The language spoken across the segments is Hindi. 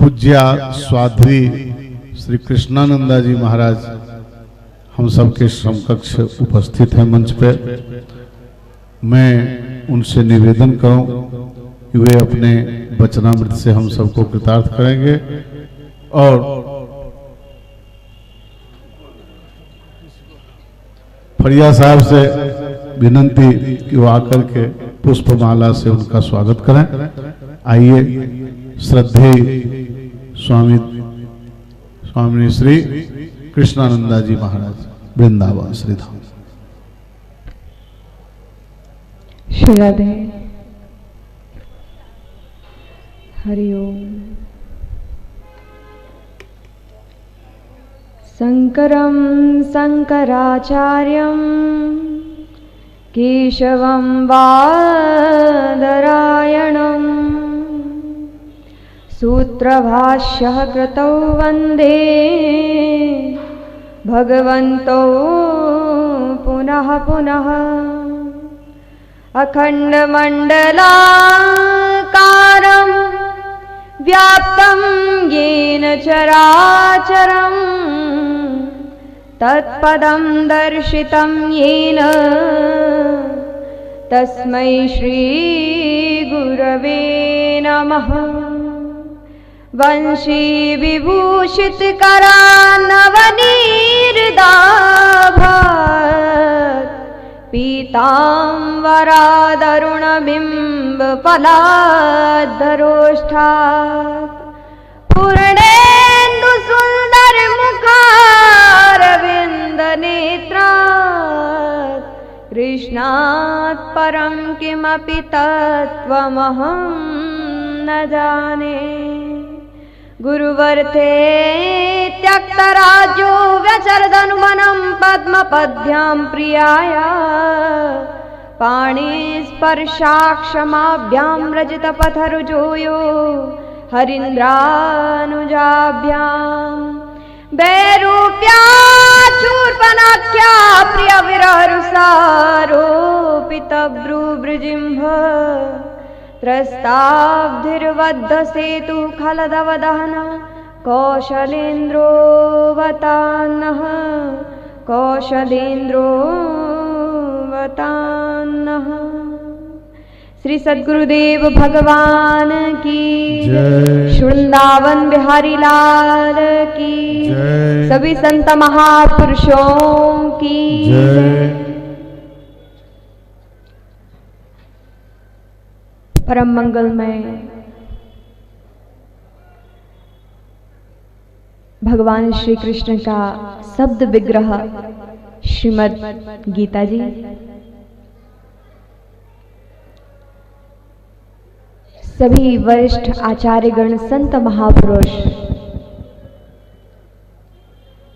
पूज्या स्वाध्वी श्री कृष्णानंदा जी महाराज हम सबके समकक्ष उपस्थित हैं मंच पे। मैं उनसे निवेदन करूं कि वे अपने वचनामृत से हम सबको कृतार्थ करेंगे और फरिया साहब से विनंती कि वो आकर के पुष्पमाला से उनका स्वागत करें। आइए श्रद्धेय स्वामी श्री कृष्णानंदा जी महाराज वृंदावन श्रीधाम। श्रीराधे हरि ओम। शंकरं शंकराचार्यं केशवं बादरायणं सूत्रभाष्यः कृतौ वन्दे भगवन्तौ पुनः पुनः। अखण्डमण्डलाकारं व्याप्तं येन चराचरं तत्पदं दर्शितं येन तस्मै श्री गुरवे नमः। वंशी विभूषित करानवनीर्दाभात् पीताम्बरादरुणबिम्बफलाद्धरोष्ठात् पूर्णेन्दुसुन्दरमुखारविन्दनेत्रात् कृष्णात् परं किमपि तत्त्वमहं न जाने। गुरुवर्थे त्यक्तराजो व्यचरदनुमनं पद्मपद्भ्यां प्रियाया पाणिस्पर्शाक्षमाभ्यां रजतपथरुजोयो हरीन्द्रानुजाभ्यां वैरूप्या चूर्पणाख्या प्रियविरहरुषारोपितभ्रूभृजिम्भ त्रस्ताब्धिर्बद्धसेतु खलदवदहन कौशलेन्द्रोऽवतान्नः कौशलेन्द्रोऽवतान्नः। श्री सद्गुरुदेव भगवान की जय। वृंदावन बिहारी लाल की जय। सभी संत महापुरुषों की जय। परम मंगलमय भगवान श्री कृष्ण का शब्द विग्रह श्रीमद् गीता जी सभी वरिष्ठ आचार्यगण संत महापुरुष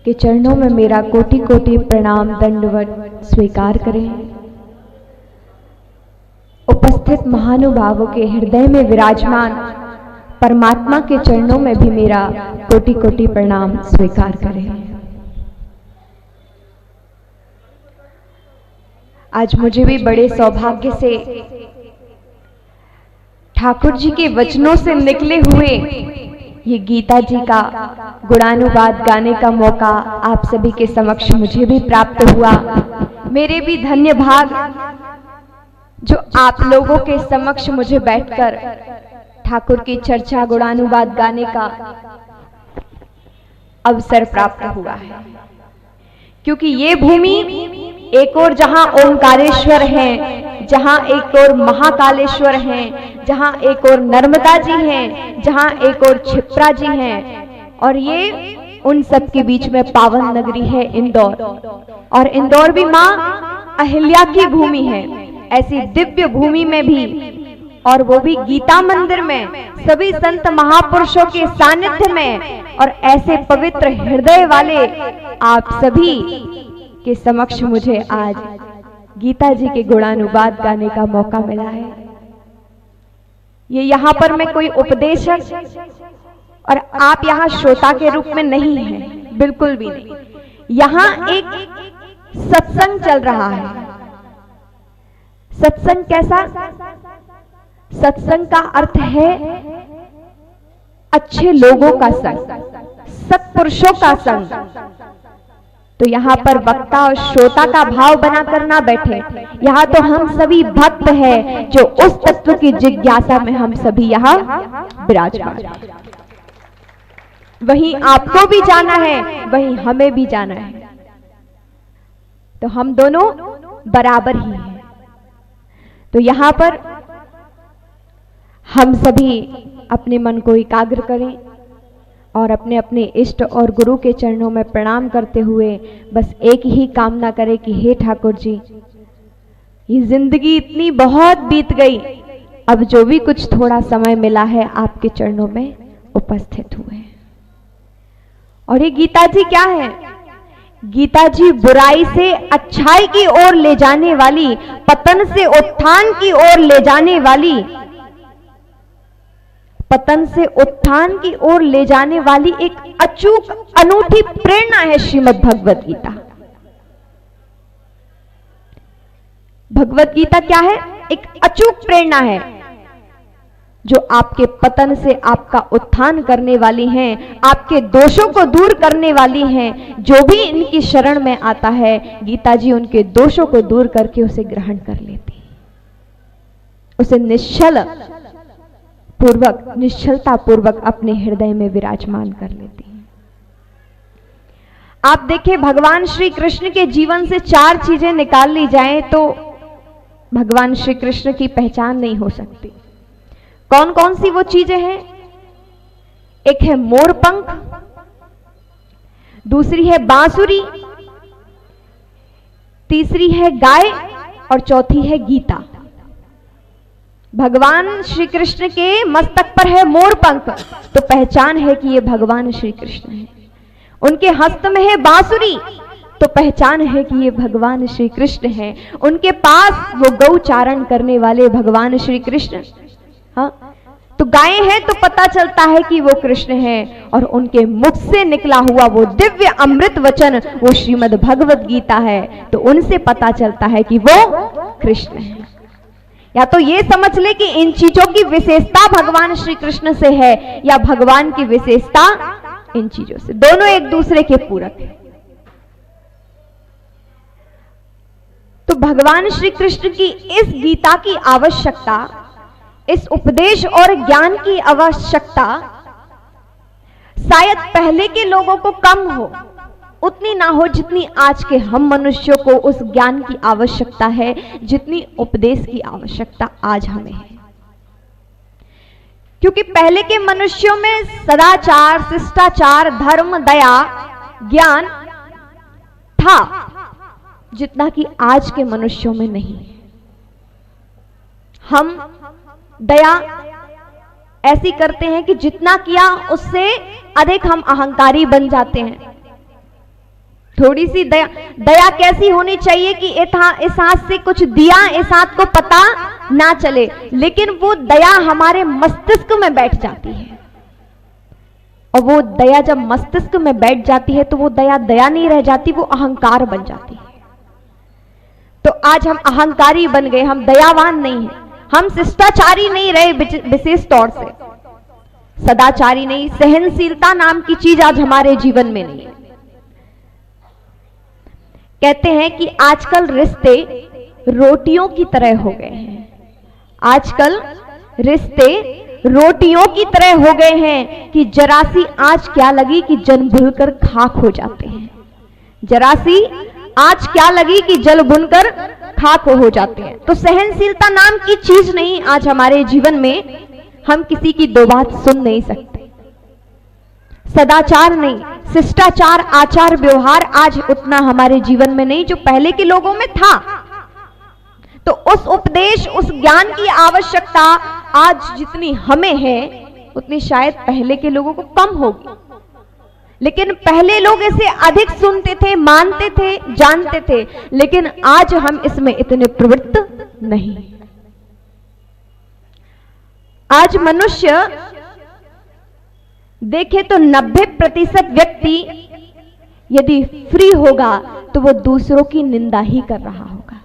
के चरणों में मेरा कोटि कोटि प्रणाम दंडवत स्वीकार करें। उपस्थित महानुभावों के हृदय में विराजमान परमात्मा के चरणों में भी मेरा कोटि कोटि प्रणाम स्वीकार करें। आज मुझे भी बड़े सौभाग्य से ठाकुर जी के वचनों से निकले हुए ये गीता जी का गुणानुवाद गाने का मौका आप सभी के समक्ष मुझे भी प्राप्त हुआ। मेरे भी धन्य भाग जो आप लोगों के समक्ष मुझे बैठकर ठाकुर की चर्चा गुणानुवाद गाने का अवसर प्राप्त हुआ है। क्योंकि ये भूमि एक और जहां ओंकारेश्वर हैं, जहां एक और महाकालेश्वर हैं, जहां एक और नर्मदा जी हैं, जहां एक और क्षिप्रा जी हैं, और ये उन सब के बीच में पावन नगरी है इंदौर। और इंदौर भी मां अहिल्या की भूमि है। ऐसी दिव्य भूमि में भी, और वो भी गीता मंदिर में, सभी संत महापुरुषों के सानिध्य में, और ऐसे पवित्र हृदय वाले आप सभी के समक्ष मुझे आज गीता जी के गुणानुवाद गाने का मौका मिला है। ये यहाँ पर मैं कोई उपदेशक और आप यहाँ श्रोता के रूप में नहीं हैं, बिल्कुल भी नहीं। यहाँ एक सत्संग चल रहा है। सत्संग कैसा? सत्संग का अर्थ है अच्छे लोगों का संग, सत्पुरुषों का संग। तो यहाँ पर वक्ता और श्रोता का भाव बनाकर ना बैठे। यहाँ तो हम सभी भक्त हैं जो उस तत्व की जिज्ञासा में हम सभी यहाँ विराजमान। वहीं आपको भी जाना है, वहीं हमें भी जाना है। तो हम दोनों बराबर ही हैं। तो यहाँ पर हम सभी अपने मन को एकाग्र करें और अपने अपने इष्ट और गुरु के चरणों में प्रणाम करते हुए बस एक ही कामना करें कि हे ठाकुर जी, ये जिंदगी इतनी बहुत बीत गई, अब जो भी कुछ थोड़ा समय मिला है आपके चरणों में उपस्थित हुए। और ये गीता जी क्या है? गीता जी बुराई से अच्छाई की ओर ले जाने वाली, पतन से उत्थान की ओर ले जाने वाली, पतन से उत्थान की ओर ले जाने वाली एक अचूक अनूठी प्रेरणा है श्रीमद् भगवत गीता। भगवत गीता क्या है? एक अचूक प्रेरणा है जो आपके पतन से आपका उत्थान करने वाली हैं, आपके दोषों को दूर करने वाली हैं। जो भी इनकी शरण में आता है, गीता जी उनके दोषों को दूर करके उसे ग्रहण कर लेती, उसे निश्चलता पूर्वक अपने हृदय में विराजमान कर लेती है। आप देखें, भगवान श्री कृष्ण के जीवन से 4 चीजें निकाल ली जाएं तो भगवान श्री कृष्ण की पहचान नहीं हो सकती। कौन कौन सी वो चीजें हैं? एक है मोर पंख, दूसरी है बांसुरी, तीसरी है गाय और चौथी है गीता। भगवान श्री कृष्ण के मस्तक पर है मोर पंख, तो पहचान है कि ये भगवान श्री कृष्ण है। उनके हस्त में है बांसुरी, तो पहचान है कि ये भगवान श्री कृष्ण है। उनके पास वो गौ चारण करने वाले भगवान श्री कृष्ण, हाँ, तो गाय है तो पता चलता है कि वो कृष्ण है। और उनके मुख से निकला हुआ वो दिव्य अमृत वचन, वो श्रीमद् भगवत गीता है, तो उनसे पता चलता है कि वो कृष्ण है। या तो ये समझ ले कि इन चीजों की विशेषता भगवान श्री कृष्ण से है, या भगवान की विशेषता इन चीजों से। दोनों एक दूसरे के पूरक हैं। तो भगवान श्री कृष्ण की इस गीता की आवश्यकता, इस उपदेश और ज्ञान की आवश्यकता शायद पहले के लोगों को कम हो, उतनी ना हो जितनी आज के हम मनुष्यों को उस ज्ञान की आवश्यकता है, जितनी उपदेश की आवश्यकता आज हमें है। क्योंकि पहले के मनुष्यों में सदाचार, शिष्टाचार, धर्म, दया, ज्ञान था, जितना कि आज के मनुष्यों में नहीं है। हम दया ऐसी करते हैं कि जितना किया उससे अधिक हम अहंकारी बन जाते हैं। थोड़ी सी दया कैसी होनी चाहिए कि इस हाथ से कुछ दिया, इस हाथ को पता ना चले, लेकिन वो दया हमारे मस्तिष्क में बैठ जाती है। और वो दया जब मस्तिष्क में बैठ जाती है तो वो दया नहीं रह जाती, वो अहंकार बन जाती है। तो आज हम अहंकारी बन गए, हम दयावान नहीं हैं, हम शिष्टाचारी नहीं रहे, विशेष तौर से सदाचारी नहीं, सहनशीलता नाम की चीज आज हमारे जीवन में नहीं है। कहते हैं कि आजकल रिश्ते रोटियों की तरह हो गए हैं। आजकल रिश्ते रोटियों की तरह हो गए हैं कि जरा सी आंच क्या लगी कि जल भूनकर खाक हो जाते हैं। जरा सी आंच क्या लगी कि जल भुनकर खाक हो जाते हैं। तो सहनशीलता नाम की चीज नहीं आज हमारे जीवन में, हम किसी की दो बात सुन नहीं सकते। सदाचार नहीं, शिष्टाचार, आचार व्यवहार आज उतना हमारे जीवन में नहीं जो पहले के लोगों में था। तो उस उपदेश, उस ज्ञान की आवश्यकता आज जितनी हमें है उतनी शायद पहले के लोगों को कम होगी। लेकिन पहले लोग इसे अधिक सुनते थे, मानते थे, जानते थे, लेकिन आज हम इसमें इतने प्रवृत्त नहीं। आज मनुष्य देखे तो 90% व्यक्ति यदि फ्री होगा तो वो दूसरों की निंदा ही कर रहा होगा।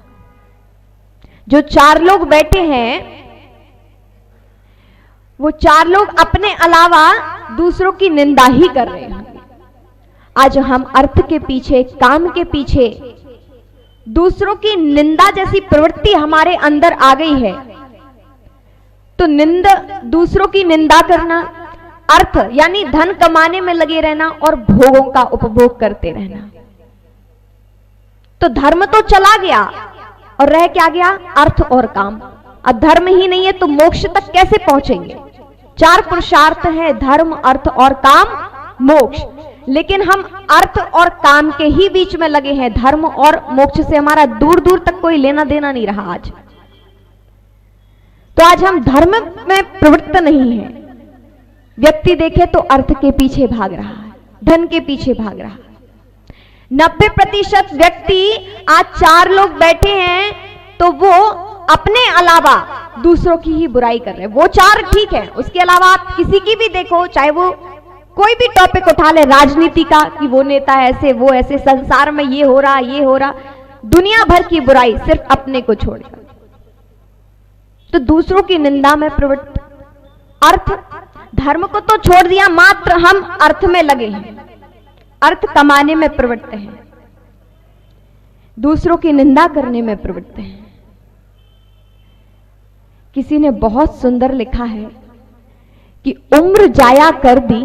जो 4 लोग बैठे हैं वो 4 लोग अपने अलावा दूसरों की निंदा ही कर रहे हैं। आज हम अर्थ के पीछे, काम के पीछे दूसरों की निंदा जैसी प्रवृत्ति हमारे अंदर आ गई है। तो दूसरों की निंदा करना, अर्थ यानी धन कमाने में लगे रहना और भोगों का उपभोग करते रहना। तो धर्म तो चला गया और रह क्या गया? अर्थ और काम। अब धर्म ही नहीं है तो मोक्ष तक कैसे पहुंचेंगे? 4 पुरुषार्थ है, धर्म, अर्थ और काम, मोक्ष। लेकिन हम अर्थ और काम के ही बीच में लगे हैं। धर्म और मोक्ष से हमारा दूर दूर तक कोई लेना देना नहीं रहा आज। तो आज हम धर्म में प्रवृत्त नहीं है। व्यक्ति देखे तो अर्थ के पीछे भाग रहा है, धन के पीछे भाग रहा है। 90% व्यक्ति, आज 4 लोग बैठे हैं तो वो अपने अलावा दूसरों की ही बुराई कर रहे हैं। वो 4 ठीक है, उसके अलावा आप किसी की भी देखो, चाहे वो कोई भी टॉपिक उठा ले, राजनीति का कि वो नेता ऐसे, वो ऐसे, संसार में ये हो रहा, ये हो रहा, दुनिया भर की बुराई सिर्फ अपने को छोड़कर। तो दूसरों की निंदा में प्रवृत्त। अर्थ, धर्म को तो छोड़ दिया, मात्र हम अर्थ में लगे हैं, अर्थ कमाने में प्रवृत्त हैं, दूसरों की निंदा करने में प्रवृत्त हैं। किसी ने बहुत सुंदर लिखा है कि उम्र जाया कर दी,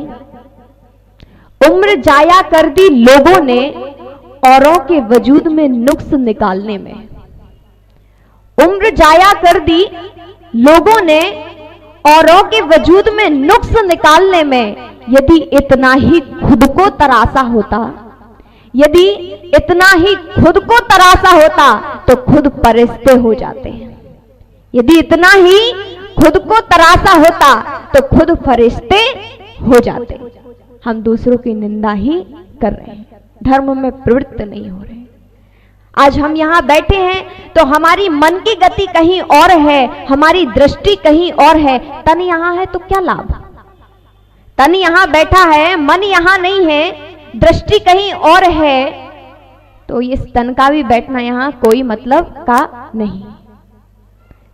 उम्र जाया कर दी लोगों ने औरों के वजूद में नुक्स निकालने में। उम्र जाया कर दी लोगों ने औरों के वजूद में नुक्स निकालने में। यदि इतना ही खुद को तरासा होता, यदि इतना ही खुद को तरासा होता तो खुद फरिश्ते हो जाते हैं। यदि इतना ही खुद को तरासा होता तो खुद फरिश्ते हो जाते। हम दूसरों की निंदा ही कर रहे हैं, धर्म में प्रवृत्त नहीं हो रहे। आज हम यहाँ बैठे हैं तो हमारी मन की गति कहीं और है, हमारी दृष्टि कहीं और है। तन यहाँ है तो क्या लाभ? तन यहाँ बैठा है, मन यहाँ नहीं है, दृष्टि कहीं और है, तो इस तन का भी बैठना यहाँ कोई मतलब का नहीं।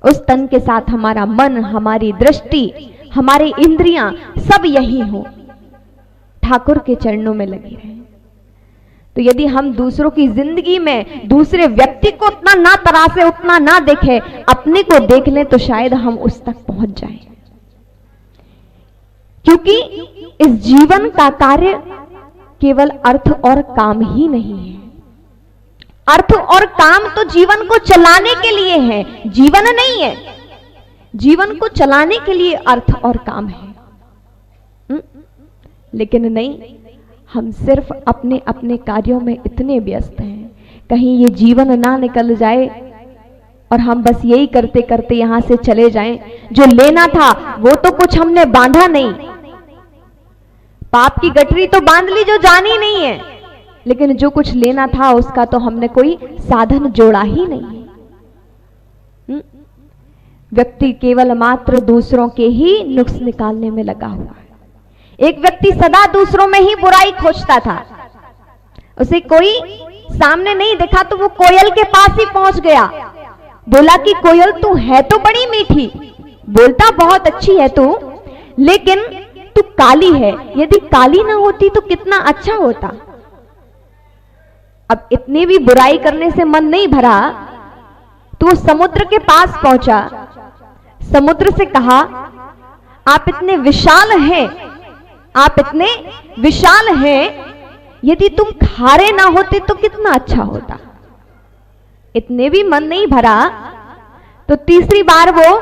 उस तन के साथ हमारा मन, हमारी दृष्टि, हमारी इंद्रियां सब यही हो, ठाकुर के चरणों में लगी रहे। तो यदि हम दूसरों की जिंदगी में दूसरे व्यक्ति को उतना ना तरासे, उतना ना देखें, अपने को देख लें तो शायद हम उस तक पहुंच जाएं। क्योंकि इस जीवन का कार्य केवल अर्थ और काम ही नहीं है। अर्थ और काम तो जीवन को चलाने के लिए है, जीवन नहीं है। जीवन को चलाने के लिए अर्थ और काम है। लेकिन नहीं, हम सिर्फ अपने अपने कार्यों में इतने व्यस्त हैं, कहीं ये जीवन ना निकल जाए और हम बस यही करते करते यहां से चले जाएं। जो लेना था वो तो कुछ हमने बांधा नहीं, पाप की गठरी तो बांध ली जो जानी नहीं है, लेकिन जो कुछ लेना था उसका तो हमने कोई साधन जोड़ा ही नहीं। व्यक्ति केवल मात्र दूसरों के ही नुक्स निकालने में लगा हुआ है। एक व्यक्ति सदा दूसरों में ही बुराई खोजता था। उसे कोई सामने नहीं दिखा तो वो कोयल के पास ही पहुंच गया, बोला कि कोयल तू है तो बड़ी मीठी, बोलता बहुत अच्छी है तू, लेकिन तू काली है। यदि काली ना होती तो कितना अच्छा होता। अब इतनी भी बुराई करने से मन नहीं भरा तो समुद्र के पास पहुंचा, समुद्र से कहा आप इतने विशाल हैं, आप इतने विशाल हैं, यदि तुम खारे ना होते तो कितना अच्छा होता। इतने भी मन नहीं भरा तो तीसरी बार वो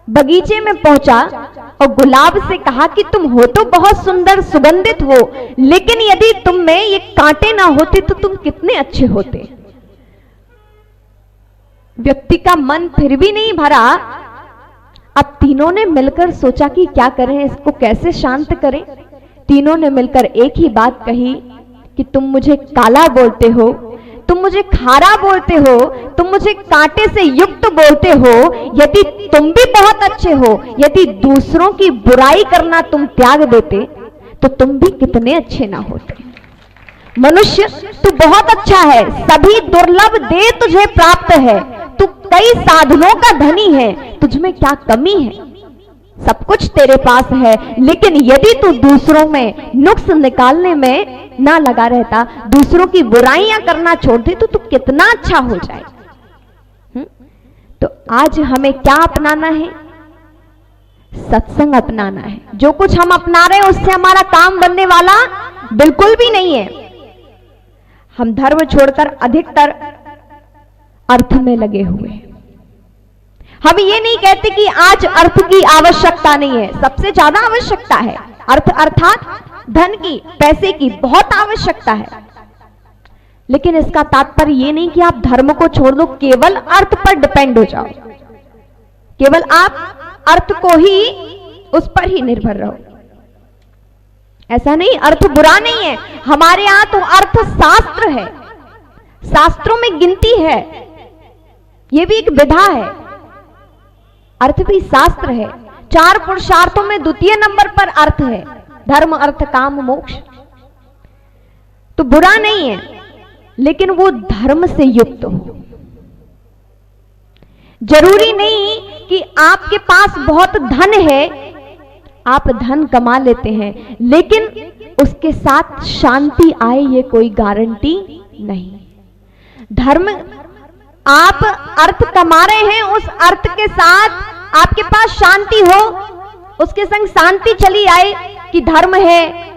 बगीचे में पहुंचा और गुलाब से कहा कि तुम हो तो बहुत सुंदर, सुगंधित हो, लेकिन यदि तुम में ये कांटे ना होते तो तुम कितने अच्छे होते। व्यक्ति का मन फिर भी नहीं भरा। अब तीनों ने मिलकर सोचा कि क्या करें, इसको कैसे शांत करें। तीनों ने मिलकर एक ही बात कही कि तुम मुझे काला बोलते हो, तुम मुझे खारा बोलते हो, तुम मुझे कांटे से युक्त बोलते हो, यदि तुम भी बहुत अच्छे हो, यदि दूसरों की बुराई करना तुम त्याग देते तो तुम भी कितने अच्छे ना होते। मनुष्य तू बहुत अच्छा है, सभी दुर्लभ दे तुझे प्राप्त है, तू कई साधनों का धनी है, तुझमें क्या कमी है। सब कुछ तेरे पास है, लेकिन यदि तू दूसरों में नुक्स निकालने में ना लगा रहता, दूसरों की बुराइयां करना छोड़ दे, तो तू कितना अच्छा हो जाए। तो आज हमें क्या अपनाना है? सत्संग अपनाना है। जो कुछ हम अपना रहे हैं उससे हमारा काम बनने वाला बिल्कुल भी नहीं है। हम धर्म छोड़कर अधिकतर अर्थ में लगे हुए हैं। हम ये नहीं कहते कि आज अर्थ की आवश्यकता नहीं है, सबसे ज्यादा आवश्यकता है। अर्थ अर्थात धन की, पैसे की बहुत आवश्यकता है, लेकिन इसका तात्पर्य ये नहीं कि आप धर्म को छोड़ दो, केवल अर्थ पर डिपेंड हो जाओ, केवल आप अर्थ को ही, उस पर ही निर्भर रहो। ऐसा नहीं, अर्थ बुरा नहीं है। हमारे यहां तो अर्थ शास्त्र है, शास्त्रों में गिनती है, यह भी एक विधा है। अर्थ भी शास्त्र है। 4 पुरुषार्थों में द्वितीय नंबर पर अर्थ है, धर्म अर्थ काम मोक्ष। तो बुरा नहीं है, लेकिन वो धर्म से युक्त हो। जरूरी नहीं कि आपके पास बहुत धन है, आप धन कमा लेते हैं, लेकिन उसके साथ शांति आए ये कोई गारंटी नहीं। धर्म, आप अर्थ कमा रहे हैं, उस अर्थ के साथ आपके पास शांति हो, उसके संग शांति चली आए कि धर्म है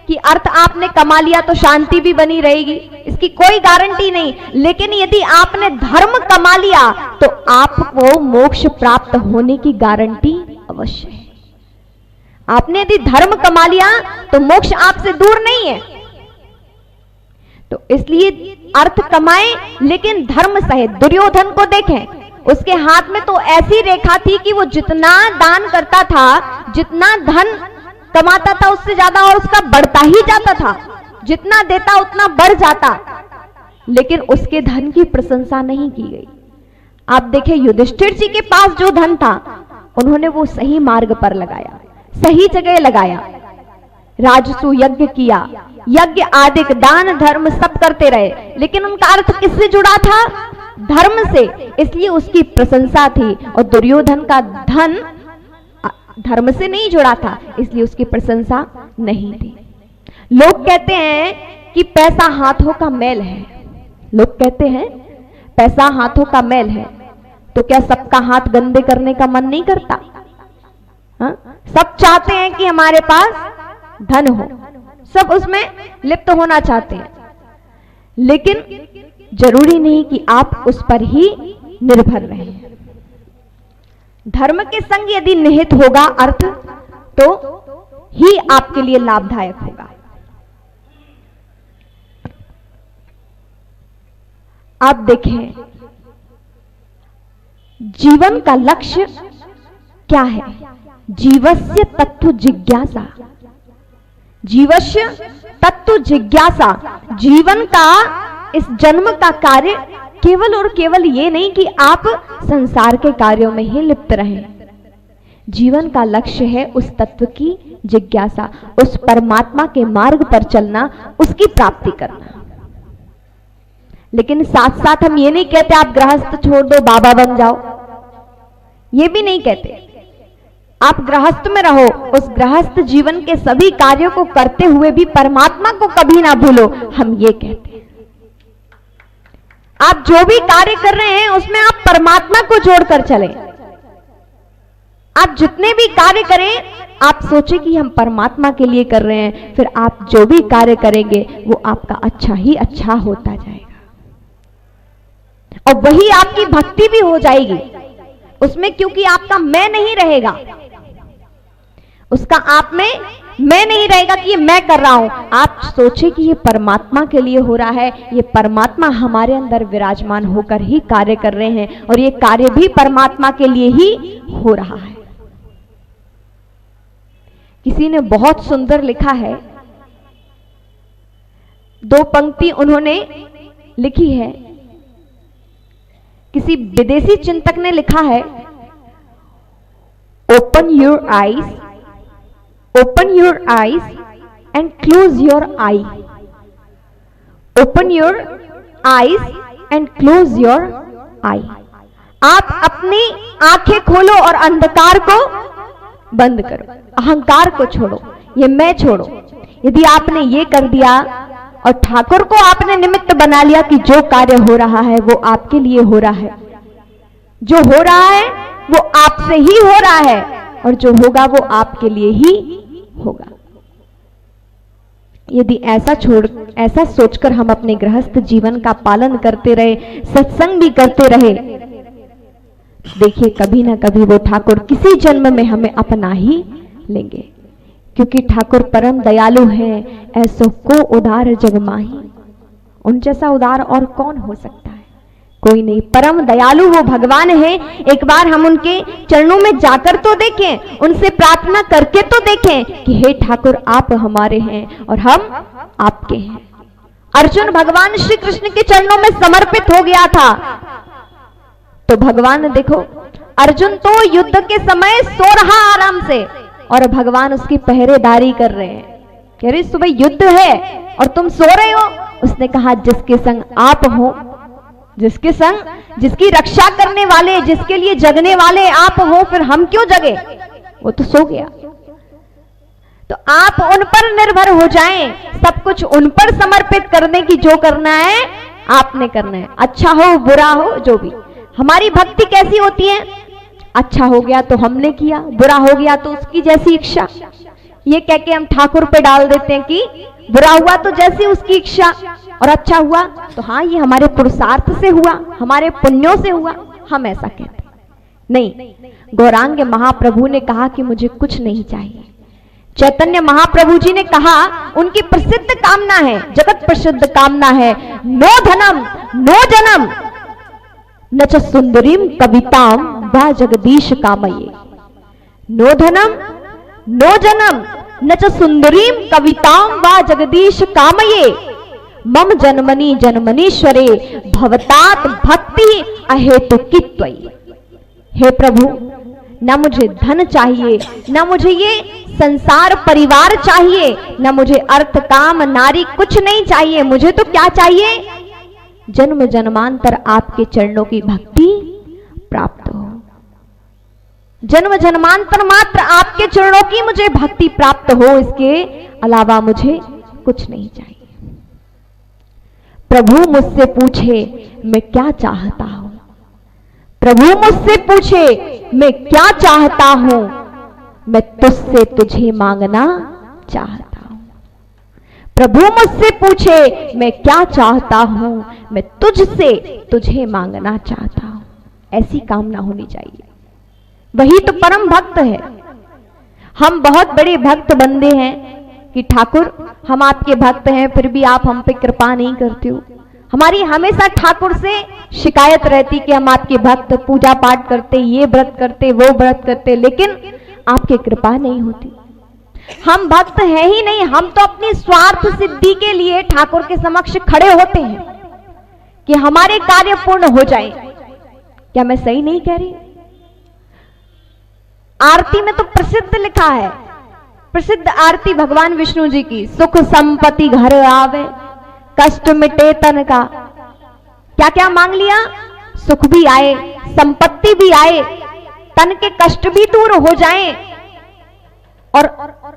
कि अर्थ आपने कमा लिया तो शांति भी बनी रहेगी, इसकी कोई गारंटी नहीं। लेकिन यदि आपने धर्म कमा लिया तो आपको मोक्ष प्राप्त होने की गारंटी अवश्य है। आपने यदि धर्म कमा लिया तो मोक्ष आपसे दूर नहीं है। तो इसलिए अर्थ कमाएं, लेकिन धर्म सहित। दुर्योधन को देखें, उसके हाथ में तो ऐसी रेखा थी कि वो जितना दान करता था, जितना धन कमाता था, उससे ज्यादा और उसका बढ़ता ही जाता था। जितना देता उतना बढ़ जाता, लेकिन उसके धन की प्रशंसा नहीं की गई। आप देखें, युधिष्ठिर जी के पास जो धन था, उन्होंने वो सही मार्ग पर लगाया, सही जगह लगाया। राजसु यज्ञ किया, यज्ञ आदि दान धर्म सब करते रहे, लेकिन उनका अर्थ किससे जुड़ा था? धर्म से। इसलिए उसकी प्रशंसा थी। और दुर्योधन का धन धर्म से नहीं जुड़ा था, इसलिए उसकी प्रशंसा नहीं थी। लोग कहते हैं कि पैसा हाथों का मैल है। लोग कहते हैं पैसा हाथों का मैल है, तो क्या सबका हाथ गंदे करने का मन नहीं करता? हा? सब चाहते हैं कि हमारे पास धन हो, सब उसमें लिप्त होना चाहते हैं, लेकिन जरूरी नहीं कि आप उस पर ही निर्भर रहें। धर्म के संग यदि निहित होगा अर्थ, तो ही आपके लिए लाभदायक होगा। आप देखें, जीवन का लक्ष्य क्या है? जीवस्य तत्व जिज्ञासा। जीवस्य तत्व जिज्ञासा। जीवन का, इस जन्म का कार्य केवल और केवल ये नहीं कि आप संसार के कार्यों में ही लिप्त रहें। जीवन का लक्ष्य है उस तत्व की जिज्ञासा, उस परमात्मा के मार्ग पर चलना, उसकी प्राप्ति करना। लेकिन साथ साथ हम ये नहीं कहते आप गृहस्थ छोड़ दो, बाबा बन जाओ, ये भी नहीं कहते। आप गृहस्थ में रहो, उस गृहस्थ जीवन के सभी कार्यों को करते हुए भी परमात्मा को कभी ना भूलो, हम ये कहते हैं। आप जो भी कार्य कर रहे हैं उसमें आप परमात्मा को जोड़कर चलें। आप जितने भी कार्य करें, आप सोचें कि हम परमात्मा के लिए कर रहे हैं, फिर आप जो भी कार्य करेंगे वो आपका अच्छा ही अच्छा होता जाएगा, और वही आपकी भक्ति भी हो जाएगी उसमें, क्योंकि आपका मैं नहीं रहेगा, उसका आप में मैं नहीं रहेगा कि ये मैं कर रहा हूं। आप सोचे कि ये परमात्मा के लिए हो रहा है, ये परमात्मा हमारे अंदर विराजमान होकर ही कार्य कर रहे हैं, और ये कार्य भी परमात्मा के लिए ही हो रहा है। किसी ने बहुत सुंदर लिखा है, 2 पंक्ति उन्होंने लिखी है। किसी विदेशी चिंतक ने लिखा है, open your eyes, open your eyes and close your eye. Open your eyes and close your eye. आप अपनी आंखें खोलो और अंधकार को बंद करो, अहंकार को छोड़ो, ये मैं छोड़ो। यदि आपने ये कर दिया और ठाकुर को आपने निमित्त बना लिया कि जो कार्य हो रहा है वो आपके लिए हो रहा है, जो हो रहा है वो आपसे ही हो रहा है और जो होगा वो आपके लिए ही होगा। यदि ऐसा सोचकर हम अपने गृहस्थ जीवन का पालन करते रहे, सत्संग भी करते रहे, देखिए कभी ना कभी वो ठाकुर किसी जन्म में हमें अपना ही लेंगे, क्योंकि ठाकुर परम दयालु हैं। ऐसो को उदार जग माही, उन जैसा उदार और कौन हो सकता है? कोई नहीं। परम दयालु वो भगवान है। एक बार हम उनके चरणों में जाकर तो देखें, उनसे प्रार्थना करके तो देखें कि हे ठाकुर आप हमारे हैं और हम आपके हैं। अर्जुन भगवान श्री कृष्ण के चरणों में समर्पित हो गया था, तो भगवान देखो, अर्जुन तो युद्ध के समय सो रहा आराम से और भगवान उसकी पहरेदारी कर रहे हैं। कह रहे सुबह युद्ध है और तुम सो रहे हो। उसने कहा जिसके संग आप हो, जिसके संग, जिसकी रक्षा करने वाले, जिसके लिए जगने वाले आप हो, फिर हम क्यों जगे? वो तो सो गया। तो आप उन पर निर्भर हो जाएं, सब कुछ उन पर समर्पित करने की, जो करना है आपने करना है, अच्छा हो बुरा हो जो भी। हमारी भक्ति कैसी होती है? अच्छा हो गया तो हमने किया, बुरा हो गया तो उसकी जैसी इच्छा। ये कह के हम ठाकुर पे डाल देते हैं कि बुरा हुआ तो जैसी उसकी इच्छा और अच्छा हुआ तो हाँ ये हमारे पुरुषार्थ से हुआ, हमारे पुण्यों से हुआ। हम ऐसा कहते हैं नहीं। गौरांग महाप्रभु ने कहा कि मुझे कुछ नहीं चाहिए। चैतन्य महाप्रभु जी ने कहा, उनकी प्रसिद्ध कामना है, जगत प्रसिद्ध कामना है, नो धनम नो जन्म न च सुंदरीम कविताम वा जगदीश कामये। नो धनम नो जन्म न च सुंदरीम कविताम वा जगदीश कामये। मम जन्मनि जन्मनीश्वरे भवतात भक्ति अहेतुकित्वयि। हे प्रभु, न मुझे धन चाहिए, न मुझे ये संसार परिवार चाहिए, न मुझे अर्थ काम नारी कुछ नहीं चाहिए। मुझे तो क्या चाहिए? जन्म जन्मांतर आपके चरणों की भक्ति प्राप्त हो। जन्म जन्मांतर मात्र आपके चरणों की मुझे भक्ति प्राप्त हो, इसके अलावा मुझे कुछ नहीं चाहिए। प्रभु मुझसे पूछे मैं क्या चाहता हूं, प्रभु मुझसे पूछे मैं क्या चाहता हूं, मैं तुझसे तुझे मांगना चाहता हूं। प्रभु मुझसे पूछे मैं क्या चाहता हूं, मैं तुझसे तुझे मांगना चाहता हूं। ऐसी कामना होनी चाहिए, वही तो परम भक्त है। हम बहुत बड़े भक्त बंदे हैं कि ठाकुर हम आपके भक्त हैं, फिर भी आप हम पे कृपा नहीं करते हो। हमारी हमेशा ठाकुर से शिकायत रहती कि हम आपके भक्त, पूजा पाठ करते, ये व्रत करते, वो व्रत करते, लेकिन आपकी कृपा नहीं होती। हम भक्त हैं ही नहीं, हम तो अपनी स्वार्थ सिद्धि के लिए ठाकुर के समक्ष खड़े होते हैं कि हमारे कार्य पूर्ण हो जाए। क्या मैं सही नहीं कह रही? आरती में तो प्रसिद्ध लिखा है, प्रसिद्ध आरती भगवान विष्णु जी की, सुख संपत्ति घर आवे कष्ट मिटे तन का। क्या क्या मांग लिया? सुख भी आए, संपत्ति भी आए, तन के कष्ट भी दूर हो जाएं। और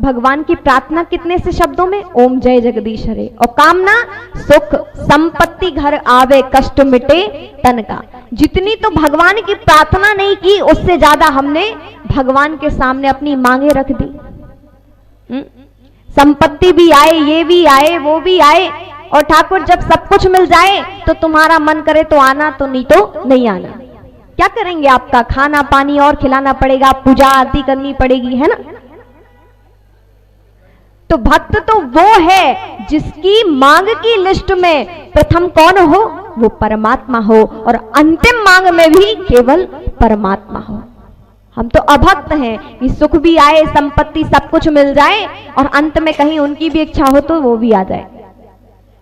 भगवान की प्रार्थना कितने से शब्दों में? ओम जय जगदीश हरे। और कामना सुख संपत्ति घर आवे कष्ट मिटे तन का। जितनी तो भगवान की प्रार्थना नहीं की, उससे ज्यादा हमने भगवान के सामने अपनी मांगे रख दी। संपत्ति भी आए, ये भी आए, वो भी आए, और ठाकुर जब सब कुछ मिल जाए तो तुम्हारा मन करे तो आना, तो नहीं तो नहीं आना। क्या करेंगे? आपका खाना पानी और खिलाना पड़ेगा, पूजा आरती करनी पड़ेगी, है ना? तो भक्त तो वो है जिसकी मांग की लिस्ट में प्रथम कौन हो? वो परमात्मा हो, और अंतिम मांग में भी केवल परमात्मा हो। हम तो अभक्त हैं कि सुख भी आए, संपत्ति सब कुछ मिल जाए, और अंत में कहीं उनकी भी इच्छा हो तो वो भी आ जाए,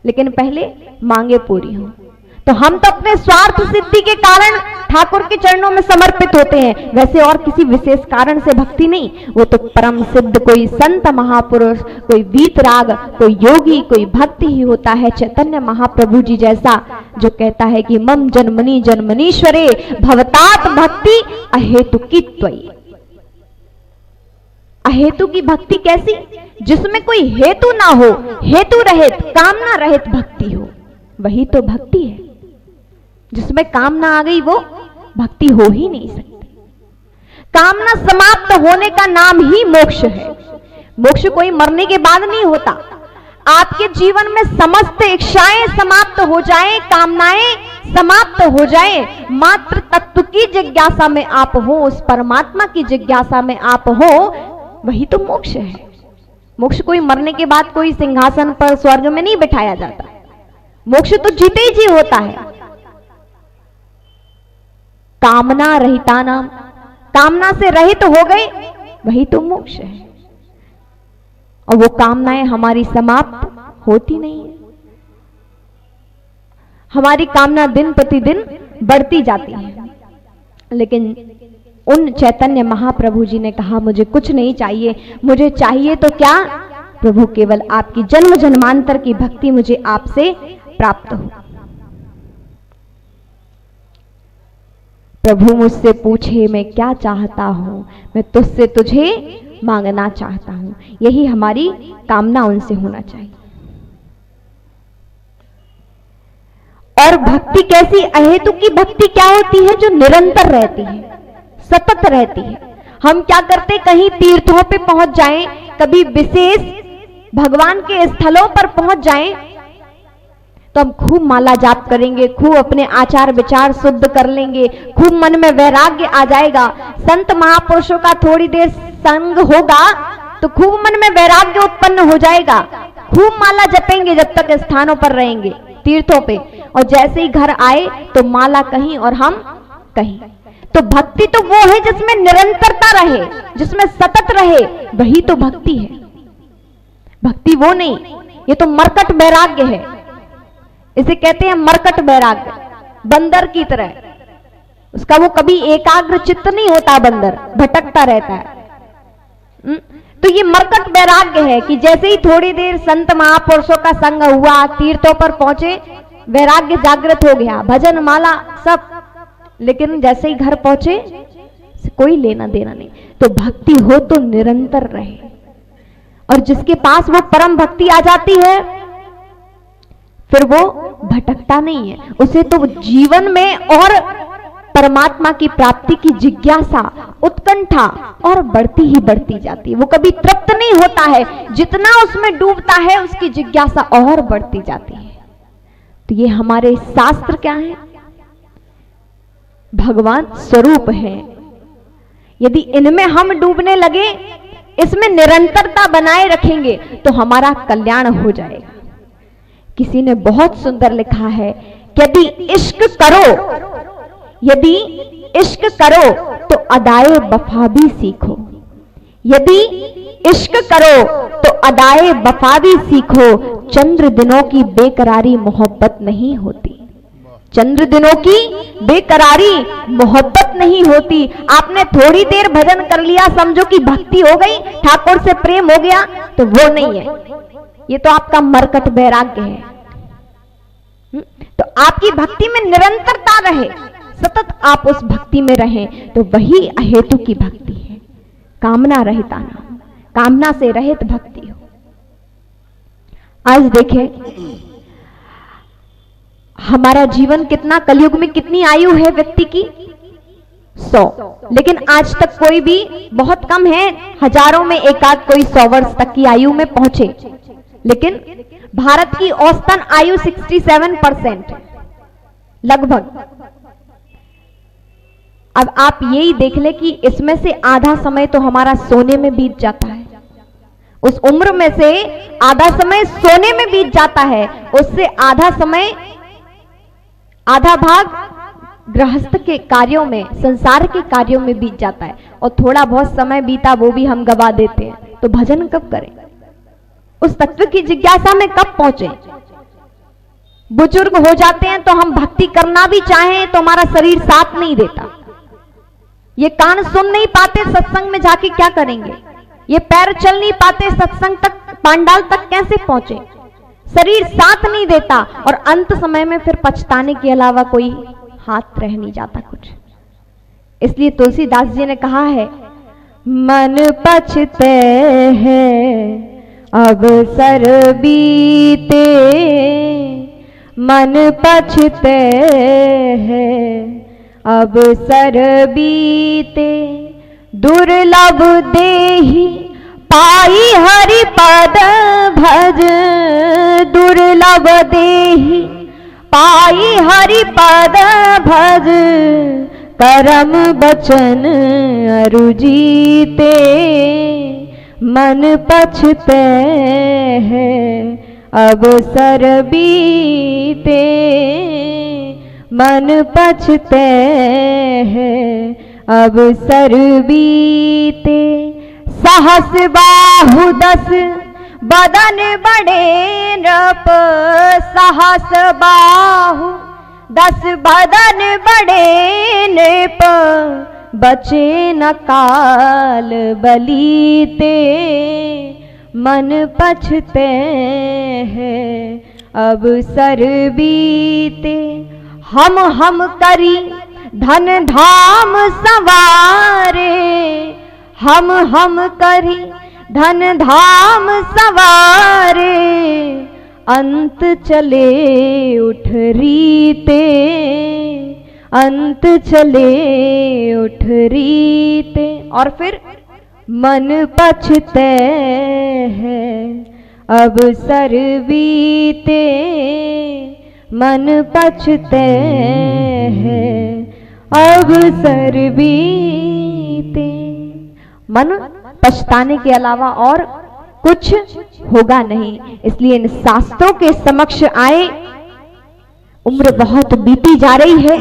लेकिन पहले मांगे पूरी हो। तो हम तो अपने स्वार्थ सिद्धि के कारण ठाकुर के चरणों में समर्पित होते हैं, वैसे और किसी विशेष कारण से भक्ति नहीं। वो तो परम सिद्ध कोई संत महापुरुष, कोई वीतराग, कोई योगी, कोई भक्ति ही होता है। चैतन्य महाप्रभु जी जैसा जो कहता है कि मम जन्मनि जन्मनीश्वरे भवतात भक्ति अहेतुकित्वयि। अहेतु की भक्ति कैसी? जिसमें कोई हेतु ना हो, हेतु रहित, कामना रहित भक्ति हो, वही तो भक्ति है। जिसमें कामना आ गई वो भक्ति हो ही नहीं सकती। कामना समाप्त होने का नाम ही मोक्ष है। मोक्ष कोई मरने के बाद नहीं होता। आपके जीवन में समस्त इच्छाएं समाप्त हो जाएं, कामनाएं समाप्त हो जाएं, मात्र तत्व की जिज्ञासा में आप हो, उस परमात्मा की जिज्ञासा में आप हो, वही तो मोक्ष है। मोक्ष कोई मरने के बाद कोई सिंहासन पर स्वर्ग में नहीं बिठाया जाता। मोक्ष तो जीते ही जी होता है। कामना रहिता नाम, कामना से रहित हो गए, वही तो मोक्ष है। और वो कामनाएं हमारी समाप्त होती नहीं है। हमारी कामना दिन प्रतिदिन बढ़ती जाती है। लेकिन उन चैतन्य महाप्रभु जी ने कहा, मुझे कुछ नहीं चाहिए, मुझे चाहिए तो क्या? प्रभु केवल आपकी जन्म जन्मांतर की भक्ति मुझे आपसे प्राप्त हो। प्रभु मुझसे पूछे मैं क्या चाहता हूं, मैं तुझसे तुझे मांगना चाहता हूं। यही हमारी कामना उनसे होना चाहिए। और भक्ति कैसी? अहेतु की भक्ति क्या होती है? जो निरंतर रहती है, सतत रहती है। हम क्या करते, कहीं तीर्थों पे पहुंच जाएं, कभी विशेष भगवान के स्थलों पर पहुंच जाएं, तो हम खूब माला जाप करेंगे, खूब अपने आचार विचार शुद्ध कर लेंगे, खूब मन में वैराग्य आ जाएगा। संत महापुरुषों का थोड़ी देर संग होगा तो खूब मन में वैराग्य उत्पन्न हो जाएगा। खूब माला जपेंगे जब तक स्थानों पर रहेंगे, तीर्थों पे, और जैसे ही घर आए तो माला कहीं और हम कहीं। तो भक्ति तो वो है जिसमें निरंतरता रहे, जिसमें सतत रहे, वही तो भक्ति है। भक्ति वो नहीं, ये तो मरकट वैराग्य है। इसे कहते हैं मरकट वैराग्य, बंदर की तरह। उसका वो कभी एकाग्र चित्त नहीं होता, बंदर भटकता रहता है। तो ये मरकट वैराग्य है कि जैसे ही थोड़ी देर संत महापुरुषों का संग हुआ, तीर्थों पर पहुंचे, वैराग्य जागृत हो गया, भजन माला सब, लेकिन जैसे ही घर पहुंचे कोई लेना देना नहीं। तो भक्ति हो तो निरंतर रहे। और जिसके पास वो परम भक्ति आ जाती है, फिर वो भटकता नहीं है। उसे तो जीवन में और परमात्मा की प्राप्ति की जिज्ञासा, उत्कंठा और बढ़ती ही बढ़ती जाती है। वो कभी तृप्त नहीं होता है, जितना उसमें डूबता है उसकी जिज्ञासा और बढ़ती जाती है। तो ये हमारे शास्त्र क्या है? भगवान स्वरूप है। यदि इनमें हम डूबने लगे, इसमें निरंतरता बनाए रखेंगे, तो हमारा कल्याण हो जाएगा। किसी ने बहुत सुंदर लिखा है कि यदि इश्क करो तो अदाए वफा भी सीखो। यदि इश्क करो तो अदाए वफा भी सीखो। चंद्र दिनों की बेकरारी मोहब्बत नहीं होती। चंद्र दिनों की बेकरारी मोहब्बत नहीं होती। आपने थोड़ी देर भजन कर लिया, समझो कि भक्ति हो गई, ठाकुर से प्रेम हो गया, तो वो नहीं है। ये तो आपका मरकट वैराग्य है। तो आपकी भक्ति में निरंतरता रहे, सतत आप उस भक्ति में रहें, तो वही अहेतु की भक्ति है। कामना रहिता नाम, कामना से रहित भक्ति हो। आज देखें हमारा जीवन कितना, कलयुग में कितनी आयु है व्यक्ति की? 100। लेकिन आज तक कोई भी, बहुत कम है, हजारों में एकाध कोई 100 वर्ष तक की आयु में पहुंचे। लेकिन भारत की औसतन आयु 67% लगभग। अब आप यही देख ले कि इसमें से आधा समय तो हमारा सोने में बीत जाता है। उस उम्र में से आधा समय सोने में बीत जाता है, उससे आधा समय, आधा भाग गृहस्थ के कार्यों में, संसार के कार्यों में बीत जाता है, और थोड़ा बहुत समय बीता वो भी हम गवा देते हैं। तो भजन कब करें? उस तत्व की जिज्ञासा में कब पहुंचे? बुजुर्ग हो जाते हैं तो हम भक्ति करना भी चाहें तो हमारा शरीर साथ नहीं देता। ये कान सुन नहीं पाते, सत्संग में जाके क्या करेंगे? ये पैर चल नहीं पाते, सत्संग तक, पांडाल तक कैसे पहुंचे? शरीर साथ नहीं देता, और अंत समय में फिर पछताने के अलावा कोई हाथ रह नहीं जाता कुछ। इसलिए तुलसीदास जी ने कहा है, मन पछते हैं अवसर बीते, मन पछते हैं अवसर बीते, दुर्लभ देहि पाई हरि पद भज, दुर्लभ देहि पाई हरि पद भज, करम बचन अरु जीते, मन पछते हैं अवसर बीते, मन पछते हैं अवसर बीते, सहस बाहु दस बदन बड़े नृप, सहस बाहु दस बदन बड़े नृप, बचे न काल बलीते, मन पछते हैं अवसर बीते, हम करी धन धाम संवारे, हम करी धन धाम सवारे, अंत चले उठ रीते, अंत चले उठ रीते, और फिर मन पछते हैं अवसर बीते, मन पछते हैं अवसर बीते। मन पछताने के अलावा और कुछ होगा नहीं, इसलिए इन शास्त्रों के समक्ष आए। उम्र बहुत बीती जा रही है,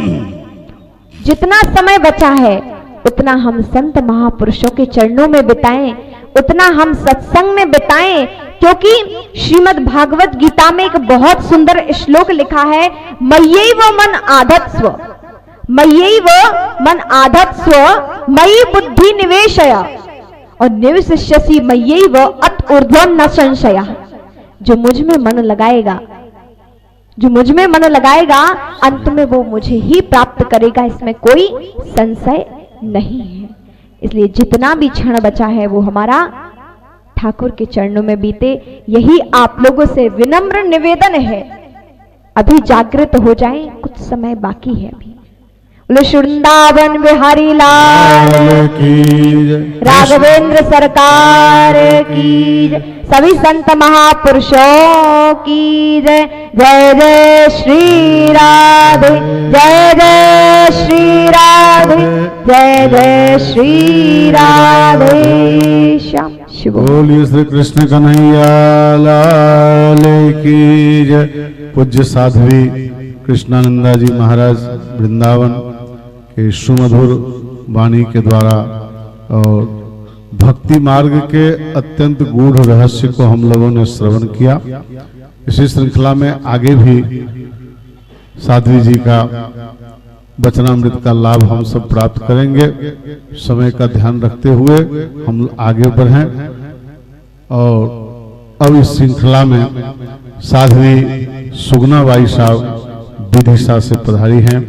जितना समय बचा है उतना हम संत महापुरुषों के चरणों में बिताएं, उतना हम सत्संग में बिताएं, क्योंकि श्रीमद् भागवत गीता में एक बहुत सुंदर श्लोक लिखा है, मय्यैव मन आधत्स्व, मय्यैव मन आधत्स्व मयि बुद्धि निवेशय, और निवसिष्यसि मय्यैव अत ऊर्ध्वं न संशयः। जो मुझ में मन लगाएगा, जो मुझ में मन लगाएगा, अंत में वो मुझे ही प्राप्त करेगा, इसमें कोई संशय नहीं है। इसलिए जितना भी क्षण बचा है वो हमारा ठाकुर के चरणों में बीते, यही आप लोगों से विनम्र निवेदन है। अभी जागृत हो जाएं, कुछ समय बाकी है अभी। वृंदावन बिहारी लाल की, राघवेंद्र सरकार की, सभी संत महापुरुषों की जय। जय जय श्री राधे, जय जय श्री राधे, जय जय श्री राधे श्याम। शिव बोलिए श्री कृष्ण कन्हैया लाल की जय। पूज्य साध्वी कृष्णानंदा जी महाराज वृंदावन के सुमधुर वाणी के द्वारा और भक्ति मार्ग के अत्यंत गूढ़ रहस्य को हम लोगों ने श्रवण किया। इसी श्रृंखला में आगे भी साध्वी जी का वचनामृत का लाभ हम सब प्राप्त करेंगे। समय का ध्यान रखते हुए हम आगे बढ़ें। और अब इस श्रृंखला में साध्वी सुगना बाई साहब विदिशा से पधारी हैं।